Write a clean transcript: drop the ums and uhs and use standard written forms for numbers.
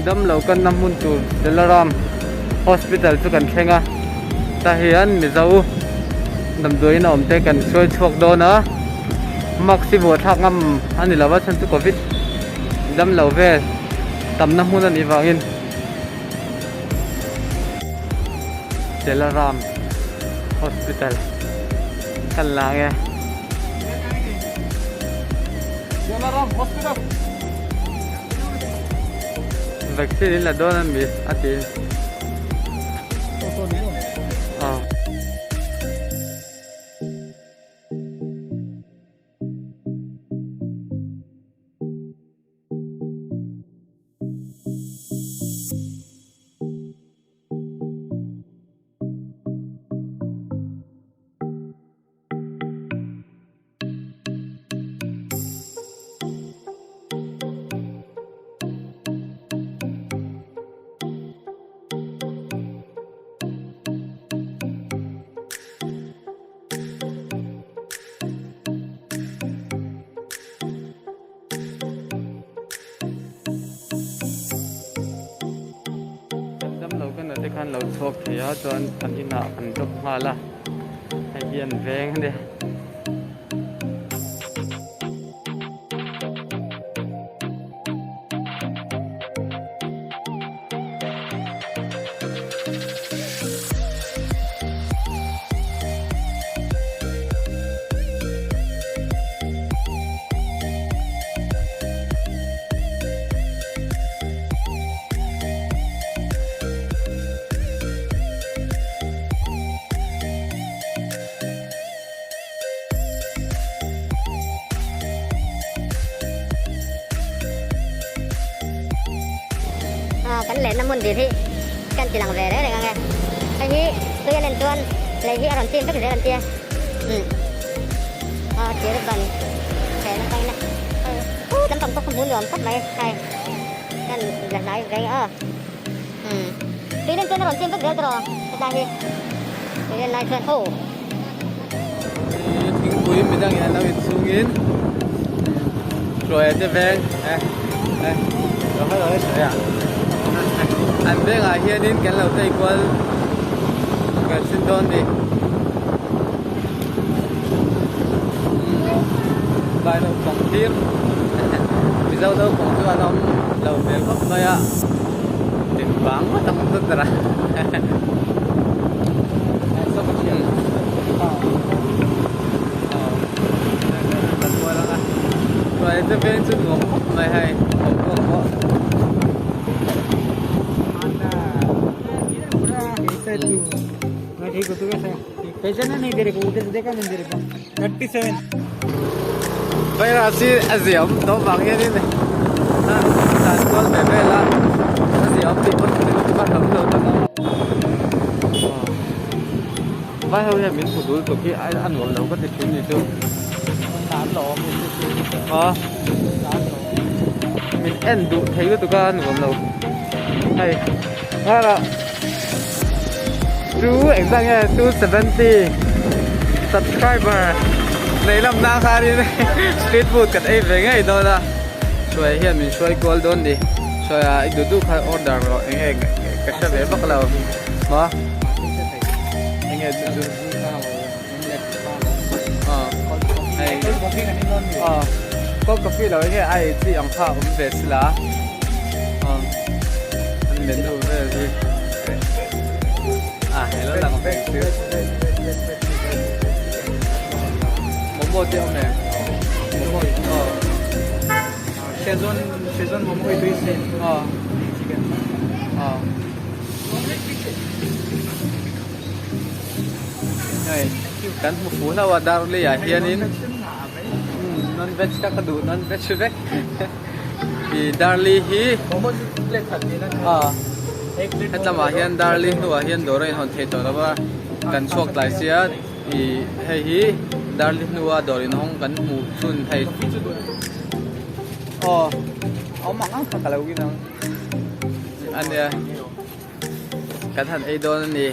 dam lo kan namun tu Delaram hospital chu kan khenga ta hian mi zau nam doi na om te kan soi chok do na maxi bo thak ngam ani lawa chan tu covid dam lo ve tam na mun ani wangin Delaram hospital kan la nge Delaram hospital vaccine là đó là mi ati kan lo chok thia chuan an ina an tok hala ai hian veng de cánh lệ năm môn gì thì cánh chỉ lặng về đấy này nghe cái gì tôi lên tuần lấy gì làm tim tất cả làm chia chia được bằng thế nó tay này tấm phòng tôi không muốn làm cắt này này cánh giật lại cái tôi lên tuần nó làm tim tất cả rồi cái gì tôi lên lại tuần ôทิ้งปุ๋ยไม่ได้ไงเราอินซูงินรวยจะแพงเราให้เราได้ใช้อันเรื่องเฮียนินกันเราได้กวนกันสิ้นต้นดิไปเราของทีมพี่เจ้าเราของตัวน้องเราเดี๋ยวก็ไม่อะติดบังว่าต้องสุดละrồiจะเป็นจุดงงไม่ให้ผมก็เพราะठीक हो तो कैसा पैसा ना नहीं दे रहे को उधर देखा नहीं दे रहे को 37 ไปราศีเสียมต้องฟังอย่างนี้เลยการก้อนแบบนี้ละเสียมติดคนนึงที่บ้านทำเราต้องบ้านเราเนี่ยมีผู้ดูตัวที่ไอ้อันหัวเราก็ติดชิ้นอยู่ตัว3 หลอมีอ๋อมีเอ็นดูไทยก็ตัวกันหัวเราใช่ถ้าเราดูเอ็กซ์ไง270 subscriber ในลำนาคานี่สตรีทฟู้ดกับไอ้เวงไอ้ตัวละช่วยเฮียมีช่วยกอลดอนดิช่วยไอ้ดูใครออเดอร์เราเองกระชับเอ๋บักเรามาเองดูไอ้ก็กาแฟเราไอ้ที่อังคารผมเวสละมันเหม็นดูเลยสิเห็นแล้วหลังไปซื้อโมเดลเนี่ยโมเดลशेजवान मोमो ही 2 सेट चिकनนี่กันหมูเราว่าดาร์ลี่เฮียนินนอนเวชก็กระดูนอนเวชเวกมีดาร์ลี่ฮี मोमो प्लेट खाती ना एक प्लेट ถ้าจะมาเฮียนดาร์ลี่หนูเฮียนโดเรนฮอนเทตัวแล้วว่ากันโชคหลายเสียอีเฮียดาร์ลี่หนูว่าโดเรนห้องกันหมูชุนไทยเอาหมักน้ำผักอะไรกินน้องอันเนี้ยกันทันไอโดนนี่